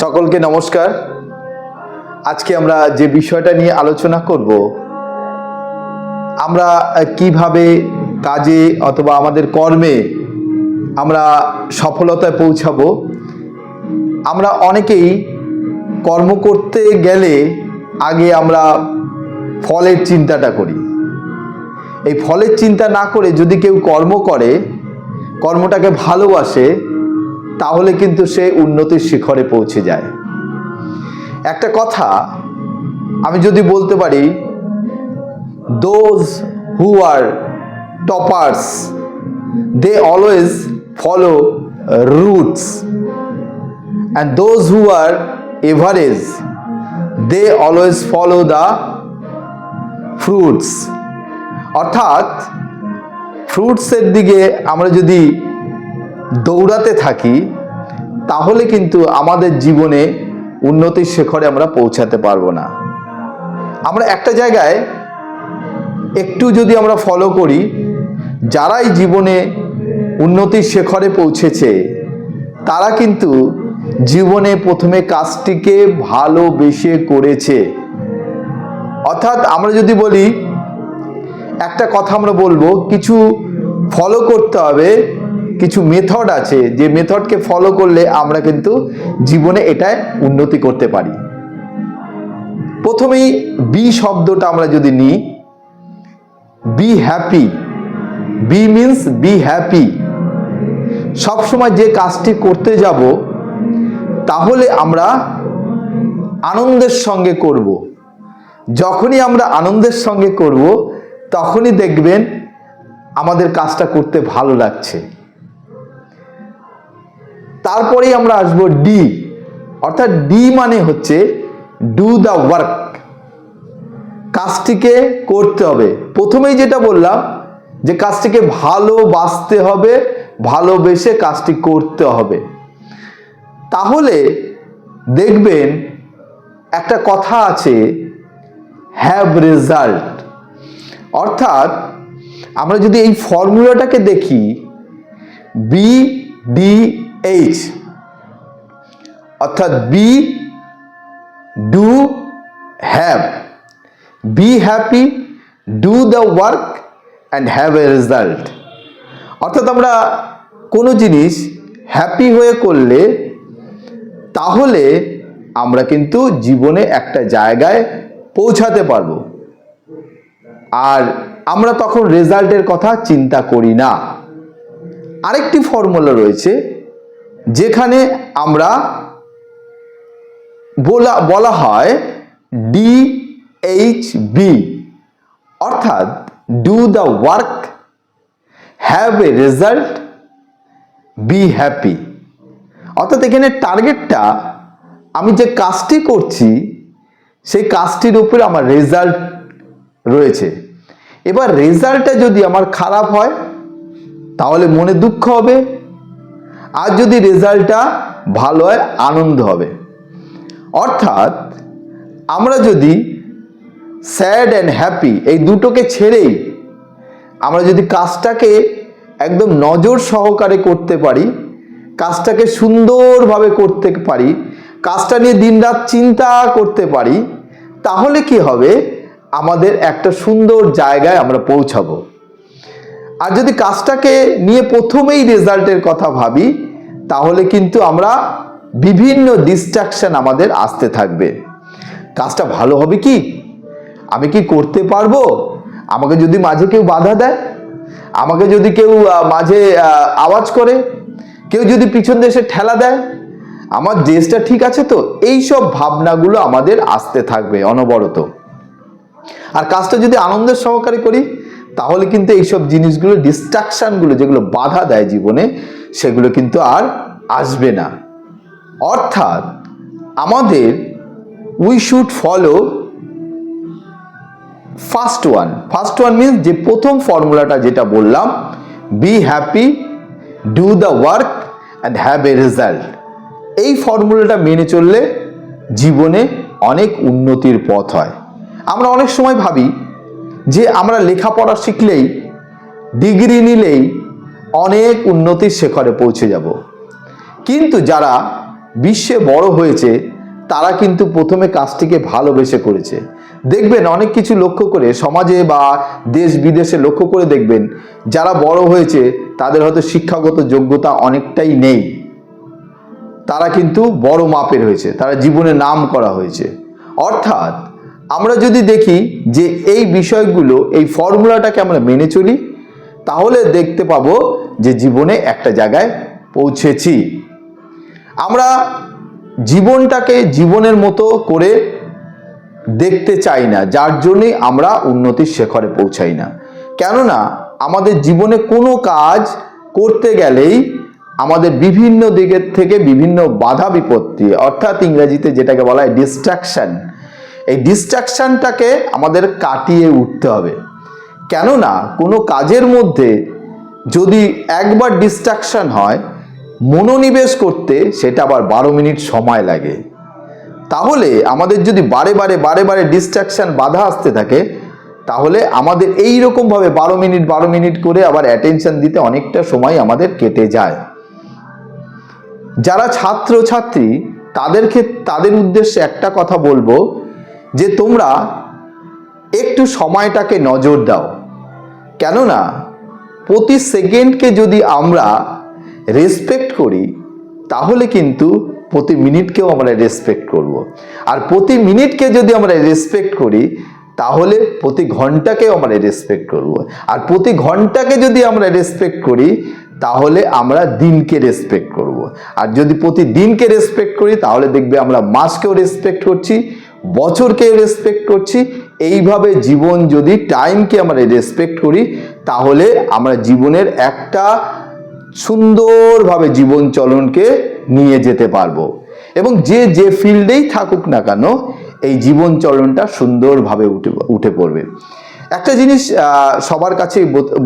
সকলকে নমস্কার। আজকে আমরা যে বিষয়টা নিয়ে আলোচনা করব, আমরা কিভাবে কাজে অথবা আমাদের কর্মে আমরা সফলতায় পৌঁছাবো। আমরা অনেকেই কর্ম করতে গেলে আগে আমরা ফলের চিন্তাটা করি। এই ফলের চিন্তা না করে যদি কেউ কর্ম করে, কর্মটাকে ভালোবাসে, তাহলে কিন্তু সে উন্নতির শিখরে পৌঁছে যায়। একটা কথা আমি যদি বলতে পারি, those who are toppers they always follow roots, and those who are average they always follow the fruits. অর্থাৎ ফ্রুটসের দিকে আমরা যদি দৌড়াতে থাকি, তাহলে কিন্তু আমাদের জীবনে উন্নতির শিখরে আমরা পৌঁছাতে পারবো না। আমরা একটা জায়গায় একটু যদি আমরা ফলো করি, যারাই জীবনে উন্নতির শিখরে পৌঁছেছে তারা কিন্তু জীবনে প্রথমে কাজটিকে ভালোবেসে করেছে। অর্থাৎ আমরা যদি বলি, একটা কথা আমরা বলবো, কিছু ফলো করতে হবে, কিছু মেথড আছে, যে মেথডকে ফলো করলে আমরা কিন্তু জীবনে এটায় উন্নতি করতে পারি। প্রথমেই বি শব্দটা আমরা যদি নিই, be happy. B means be happy. সবসময় যে কাজটি করতে যাব, তাহলে আমরা আনন্দের সঙ্গে করব। যখনই আমরা আনন্দের সঙ্গে করব, তখনই দেখবেন আমাদের কাজটা করতে ভালো লাগছে। তারপরেই আমরা আসব ডি, অর্থাৎ ডি মানে হচ্ছে ডু দ্য ওয়ার্ক। কাজটিকে করতে হবে। প্রথমেই যেটা বললাম, যে কাজটিকে ভালোবাসতে হবে, ভালোবেসে কাজটি করতে হবে। তাহলে দেখবেন একটা কথা আছে, হ্যাভ রেজাল্ট। অর্থাৎ আমরা যদি এই ফর্মুলাটাকে দেখি, বি ডি এইচ, অর্থাৎ be do have, be happy, do the work and have a result. অর্থাৎ আমরা কোনো জিনিস হ্যাপি হয়ে করলে, তাহলে আমরা কিন্তু জীবনে একটা জায়গায় পৌঁছাতে পারবো, আর আমরা তখন রেজাল্টের কথা চিন্তা করি না। আরেকটি ফর্মুলা রয়েছে, যেখানে আমরা বলা হয় DHB, অর্থাৎ do the work, have a result, be happy. অর্থাৎ এখানে টার্গেটটা, আমি যে কাজটি করছি সেই কাজটির উপরে আমার রেজাল্ট রয়েছে। এবার রেজাল্টটা যদি আমার খারাপ হয়, তাহলে মনে দুঃখ হবে, আর যদি রেজাল্টটা ভালো হয়, আনন্দ হবে। অর্থাৎ আমরা যদি স্যাড অ্যান্ড হ্যাপি এই দুটোকে ছেড়েই আমরা যদি কাজটাকে একদম নজর সহকারে করতে পারি, কাজটাকে সুন্দরভাবে করতে পারি, কাজটা নিয়ে দিনরাত চিন্তা করতে পারি, তাহলে কি হবে, আমাদের একটা সুন্দর জায়গায় আমরা পৌঁছাবো। আর যদি কাজটাকে নিয়ে প্রথমেই রেজাল্টের কথা ভাবি, তাহলে কিন্তু আমরা বিভিন্ন ডিস্ট্রাকশন আমাদের আসতে থাকবে। কাজটা ভালো হবে কি, আমি কি করতে পারবো, আমাকে যদি মাঝে কেউ বাধা দেয়, আমাকে যদি কেউ মাঝে আওয়াজ করে, কেউ যদি পিছন দেশে ঠেলা দেয়, আমার দেশটা ঠিক আছে তো, এইসব ভাবনাগুলো আমাদের আসতে থাকবে অনবরত। আর কাজটা যদি আনন্দের সহকারে করি, তাহলে কিন্তু এইসব জিনিসগুলো, ডিস্ট্রাকশনগুলো যেগুলো বাধা দেয় জীবনে, সেগুলো কিন্তু আর আসবে না। অর্থাৎ আমাদের we should follow first one means, যে প্রথম ফর্মুলাটা যেটা বললাম, B happy, do the work and have a result. এই ফর্মুলাটা মেনে চললে জীবনে অনেক উন্নতির পথ হয়। আমরা অনেক সময় ভাবি যে আমরা লেখাপড়া শিখলেই, ডিগ্রি নিলেই অনেক উন্নতির শিখরে পৌঁছে যাব। কিন্তু যারা বিশ্বে বড় হয়েছে তারা কিন্তু প্রথমে কাজটিকে ভালোবেসে করেছে। দেখবেন অনেক কিছু লক্ষ্য করে সমাজে বা দেশ বিদেশে লক্ষ্য করে দেখবেন যারা বড় হয়েছে তাদের হয়তো শিক্ষাগত যোগ্যতা অনেকটাই নেই, তারা কিন্তু বড় মাপের হয়েছে, তারা জীবনে নাম করা হয়েছে। অর্থাৎ আমরা যদি দেখি যে এই বিষয়গুলো, এই ফর্মুলাটাকে আমরা মেনে চলি, তাহলে দেখতে পাবো যে জীবনে একটা জায়গায় পৌঁছেছি। আমরা জীবনটাকে জীবনের মতো করে দেখতে চাই না, যার জন্যই আমরা উন্নতির শিখরে পৌঁছাই না। কেননা আমাদের জীবনে কোনো কাজ করতে গেলেই আমাদের বিভিন্ন দিকের থেকে বিভিন্ন বাধা বিপত্তি, অর্থাৎ ইংরেজিতে যেটাকে বলা হয় ডিস্ট্রাকশন, এই ডিস্ট্রাকশনটাকে আমাদের কাটিয়ে উঠতে হবে। কেননা কোনো কাজের মধ্যে যদি একবার ডিস্ট্রাকশন হয়, মনোনিবেশ করতে সেটা আবার 12 মিনিট সময় লাগে। তাহলে আমাদের যদি বারে বারে ডিস্ট্রাকশন বাধা আসতে থাকে, তাহলে আমাদের এই রকম ভাবে 12 মিনিট করে আবার অ্যাটেনশন দিতে অনেকটা সময় আমাদের কেটে যায়। যারা ছাত্রছাত্রী তাদের উদ্দেশ্যে একটা কথা বলবো যে তোমরা একটু সময়টাকে নজর দাও। কেননা প্রতি সেকেন্ডকে যদি আমরা রেসপেক্ট করি, তাহলে কিন্তু প্রতি মিনিটকেও আমরা রেসপেক্ট করব। আর প্রতি মিনিটকে যদি আমরা রেসপেক্ট করি, তাহলে প্রতি ঘন্টাকেও আমরা রেসপেক্ট করব। আর প্রতি ঘন্টাকে যদি আমরা রেসপেক্ট করি, তাহলে আমরা দিনকে রেসপেক্ট করব। আর যদি প্রতিদিনকে রেসপেক্ট করি, তাহলে দেখবে আমরা মাসকেও রেসপেক্ট করছি, বছরকেও রেসপেক্ট করছি। এইভাবে জীবন যদি টাইমকে আমরা রেসপেক্ট করি, তাহলে আমরা জীবনের একটা সুন্দরভাবে জীবন চলনকে নিয়ে যেতে পারবো। এবং যে ফিল্ডেই থাকুক না কেন, এই জীবন চলনটা সুন্দরভাবে উঠে পড়বে। একটা জিনিস সবার কাছে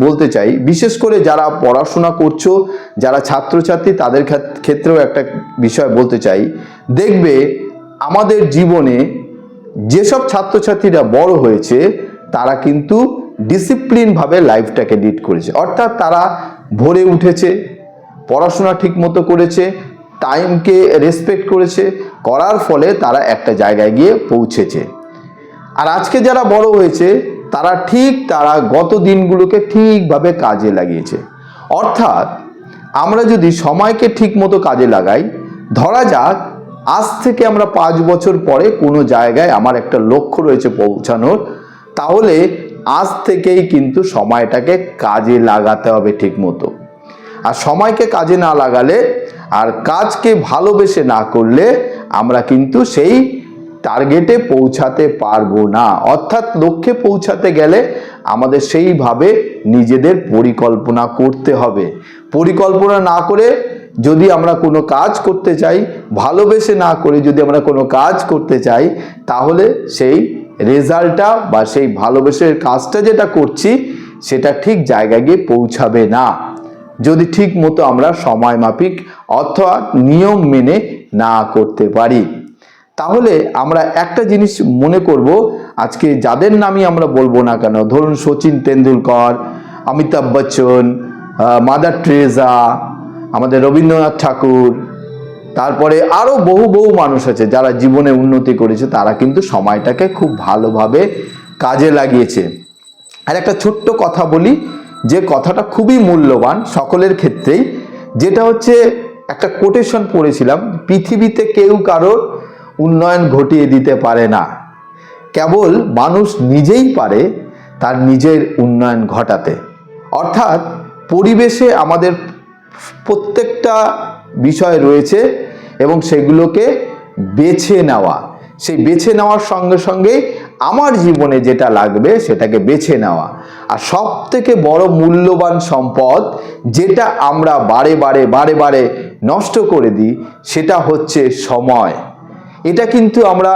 বলতে চাই, বিশেষ করে যারা পড়াশোনা করছো, যারা ছাত্রছাত্রী, তাদের ক্ষেত্রেও একটা বিষয় বলতে চাই। দেখবে আমাদের জীবনে যেসব ছাত্রছাত্রীরা বড় হয়েছে, তারা কিন্তু ডিসিপ্লিনভাবে লাইফটাকে লিড করেছে। অর্থাৎ তারা ভোরে উঠেছে, পড়াশোনা ঠিক মতো করেছে, টাইমকে রেসপেক্ট করেছে, করার ফলে তারা একটা জায়গায় গিয়ে পৌঁছেছে। আর আজকে যারা বড় হয়েছে, তারা গত দিনগুলোকে ঠিকভাবে কাজে লাগিয়েছে। অর্থাৎ আমরা যদি সময়কে ঠিক মতো কাজে লাগাই, ধরা যাক আজ থেকে আমরা 5 বছর পরে কোনো জায়গায় আমার একটা লক্ষ্য রয়েছে পৌঁছানোর, তাহলে আজ থেকেই কিন্তু সময়টাকে কাজে লাগাতে হবে ঠিক মতো। আর সময়কে কাজে না লাগালে, আর কাজকে ভালোবেসে না করলে, আমরা কিন্তু সেই টার্গেটে পৌঁছাতে পারবো না। অর্থাৎ লক্ষ্যে পৌঁছাতে গেলে আমাদের সেইভাবে নিজেদের পরিকল্পনা করতে হবে। পরিকল্পনা না করে যদি আমরা কোনো কাজ করতে চাই, ভালোবেসে না করে যদি আমরা কোনো কাজ করতে চাই, তাহলে সেই রেজাল্টটা বা সেই ভালোবেসে কাজটা যেটা করছি, সেটা ঠিক জায়গায় গিয়ে পৌঁছাবে না, যদি ঠিক মতো আমরা সময় মাফিক অথবা নিয়ম মেনে না করতে পারি। তাহলে আমরা একটা জিনিস মনে করব, আজকে যাদের নামই আমরা বলবো না কেন, ধরুন সচিন তেন্ডুলকর, অমিতাভ বচ্চন, মাদার টেরেসা, আমাদের রবীন্দ্রনাথ ঠাকুর, তারপরে আরো বহু মানুষ আছে যারা জীবনে উন্নতি করেছে, তারা কিন্তু সময়টাকে খুব ভালোভাবে কাজে লাগিয়েছে। আর একটা ছোট্ট কথা বলি, যে কথাটা খুবই মূল্যবান সকলের ক্ষেত্রেই, যেটা হচ্ছে একটা কোটেশন পড়েছিলাম, পৃথিবীতে কেউ কারোর উন্নয়ন ঘটিয়ে দিতে পারে না, কেবল মানুষ নিজেই পারে তার নিজের উন্নয়ন ঘটাতে। অর্থাৎ পরিবেশে আমাদের প্রত্যেকটা বিষয় রয়েছে এবং সেগুলোকে বেছে নেওয়া, সেই বেছে নেওয়ার সঙ্গে সঙ্গে আমার জীবনে যেটা লাগবে সেটাকে বেছে নেওয়া। আর সব থেকে বড় মূল্যবান সম্পদ যেটা আমরা বারে নষ্ট করে দিই, সেটা হচ্ছে সময়। এটা কিন্তু আমরা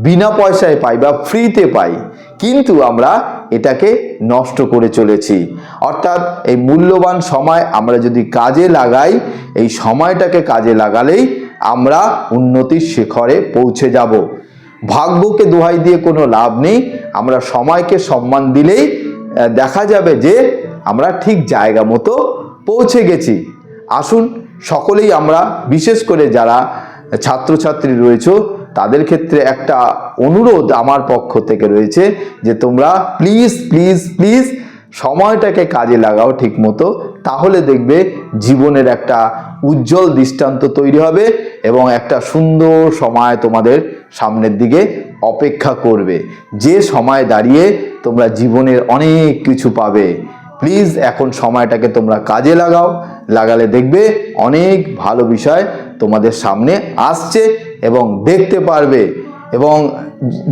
বিনা পয়সায় পাই বা ফ্রিতে পাই, কিন্তু আমরা এটাকে নষ্ট করে চলেছি। অর্থাৎ এই মূল্যবান সময় আমরা যদি কাজে লাগাই, এই সময়টাকে কাজে লাগালেই আমরা উন্নতির শিখরে পৌঁছে যাব। ভাগ্যকে দোহাই দিয়ে কোনো লাভ নেই, আমরা সময়কে সম্মান দিলেই দেখা যাবে যে আমরা ঠিক জায়গা মতো পৌঁছে গেছি। আসুন সকলেই আমরা, বিশেষ করে যারা ছাত্রছাত্রী রয়েছে তাদের ক্ষেত্রে একটা অনুরোধ আমার পক্ষ থেকে রয়েছে যে তোমরা প্লিজ প্লিজ প্লিজ সময়টাকে কাজে লাগাও ঠিক মতো, তাহলে দেখবে জীবনের একটা উজ্জ্বল দৃষ্টান্ত তৈরি হবে এবং একটা সুন্দর সময় তোমাদের সামনের দিকে অপেক্ষা করবে, যে সময় দাঁড়িয়ে তোমরা জীবনের অনেক কিছু পাবে। প্লিজ এখন সময়টাকে তোমরা কাজে লাগাও, লাগালে দেখবে অনেক ভালো বিষয় তোমাদের সামনে আসছে এবং দেখতে পারবে এবং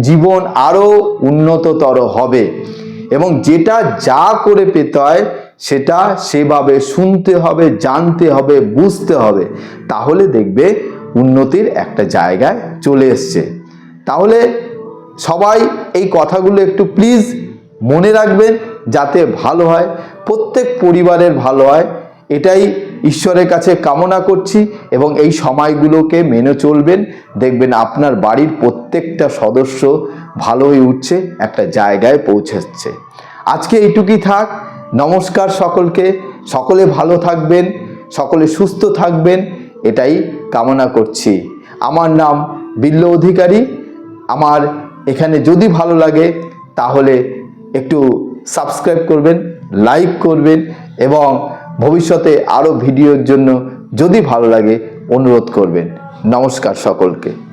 জীবন আরও উন্নততর হবে। এবং যেটা যা করে পেতে হয় সেটা সেভাবে শুনতে হবে, জানতে হবে, বুঝতে হবে, তাহলে দেখবে উন্নতির একটা জায়গায় চলে এসছে। তাহলে সবাই এই কথাগুলো একটু প্লিজ মনে রাখবেন, যাতে ভালো হয়, প্রত্যেক পরিবারের ভালো হয়, এটাই ঈশ্বরের কাছে কামনা করছি। এবং এই সময়গুলোকে মেনে চলবেন, দেখবেন আপনার বাড়ির প্রত্যেকটা সদস্য ভালো হয়ে উঠছে, একটা জায়গায় পৌঁছাচ্ছে। আজকে এইটুকুই থাক। নমস্কার সকলকে, সকলে ভালো থাকবেন, সকলে সুস্থ থাকবেন, এটাই কামনা করছি। আমার নাম বিল্ল অধিকারী। আমার এখানে যদি ভালো লাগে তাহলে একটু সাবস্ক্রাইব করবেন, লাইক করবেন এবং ভবিষ্যতে আরও ভিডিওর জন্য যদি ভালো লাগে অনুরোধ করবেন। নমস্কার সকলকে।